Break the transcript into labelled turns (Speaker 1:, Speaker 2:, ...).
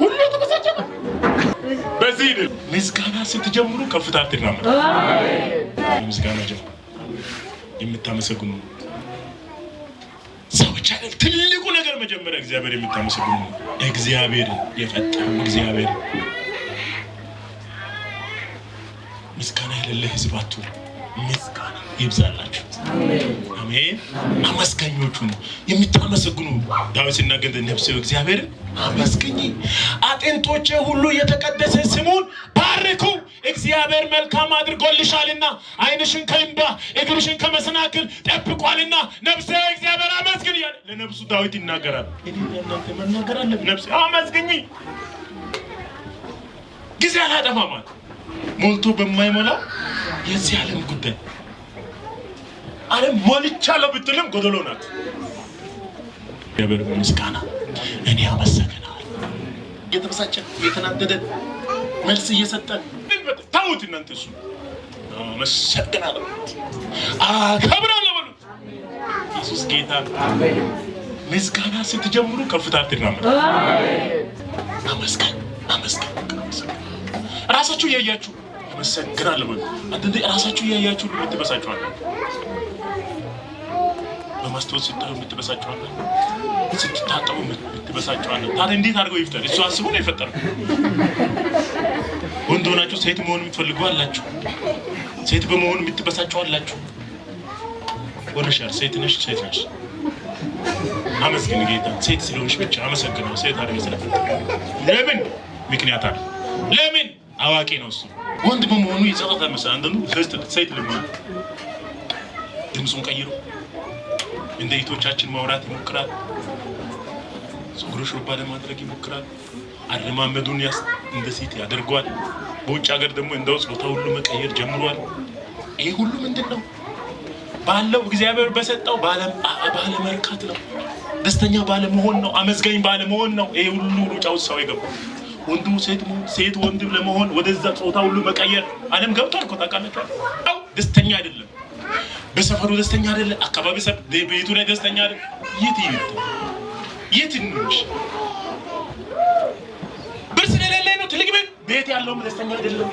Speaker 1: ሁሉ ተበሳጨ። በዚህ ምስጋና ስትጀምሩ ከፍታ አትራመዱ። ምስጋና ጀምሩ። የምታመሰግኑ ሰዎች አይደል? ትልቁ ነገር መጀመሪያ እግዚአብሔር የምታመሰግኑ እግዚአብሔር የፈጠረው እግዚአብሔር። ምስጋና የሌለ ህዝብ አትሁኑ። ምስጋና ይብዛላችሁ። አሜን። አመስጋኞቹ ነው የምታመሰግኑ። ዳዊት ሲናገር ነፍሴ እግዚአብሔርን አመስግኝ፣ አጥንቶቼ ሁሉ የተቀደሰ ስሙን ባርኩ። እግዚአብሔር መልካም አድርጎልሻልና ዓይንሽን ከእንባ እግርሽን ከመሰናክል ጠብቋልና ነፍሴ እግዚአብሔር አመስግኝ እያለ ለነፍሱ ዳዊት ይናገራል። እናንተ መናገር አለብን። ነፍሴ አመስግኝ። ጊዜ አላጠፋም። ሞልቶ በማይሞላ የዚህ ዓለም ጉዳይ ዓለም ሞልቻለሁ ብትልም ጎደሎ ናት። እግዚአብሔር ምስጋና እኔ አመሰግናለሁ። እየተበሳጨ እየተናደደ መልስ እየሰጠ ታውት እናንተ እሱ አመሰግናለሁ አከብራለሁ በሉ። ኢየሱስ ጌታ። ምስጋና ስትጀምሩ ከፍታ አትራመዱ። አመስግን አመስግን። ራሳችሁ ያያችሁ አመሰግናለሁ በሉ። አንተ ራሳችሁ ያያችሁ የምትበሳጩአለ፣ በማስተዋል ስታዩ የምትበሳጩአለ፣ ስትታጠቡ የምትበሳጩአለ። ታዲያ እንዴት አድርገው ይፍጠር? እሱ አስቦ ነው የፈጠረው። ወንድ ሆናችሁ ሴት መሆን የምትፈልጉ አላችሁ፣ ሴት በመሆን የምትበሳጩ አላችሁ። ወርሻል ሴት ነሽ፣ ሴት ነሽ። አመስግን ጌታ። ሴት ስለሆንሽ ብቻ አመሰግነው። ሴት አድርገህ ስለፈጠረ ለምን ምክንያት አለ? ለምን አዋቂ ነው እሱ። ወንድ በመሆኑ ይጸጸታል መሰለኝ። አንደኑ ሴት ለምን ድምፁን ቀይሮ እንደ እህቶቻችን ማውራት ይሞክራል። ጸጉሩ ሹሩባ ለማድረግ ይሞክራል። አረማመዱን እንደ ሴት ያደርገዋል። በውጭ ሀገር ደግሞ እንደው ጾታ ሁሉ መቀየር ጀምሯል። ይሄ ሁሉ ምንድነው? ባለው እግዚአብሔር በሰጠው ባለመርካት ነው። ደስተኛ ባለመሆን ነው። አመስጋኝ ባለመሆን ነው። ይሄ ሁሉ ሩጫ ውስጥ ሰው የገባው። ወንዱ ሴት ወንድ ለመሆን ወደዛ ጾታ ሁሉ መቀየር ዓለም ገብቷል እኮ ታውቃላችሁ። አው ደስተኛ አይደለም፣ በሰፈሩ ደስተኛ አይደለም፣ አካባቢ ቤቱ ላይ ደስተኛ አይደለም። የት እንሽ ብር ስለሌለ ነው። ትልቅ ቤት ያለውም ደስተኛ አይደለም።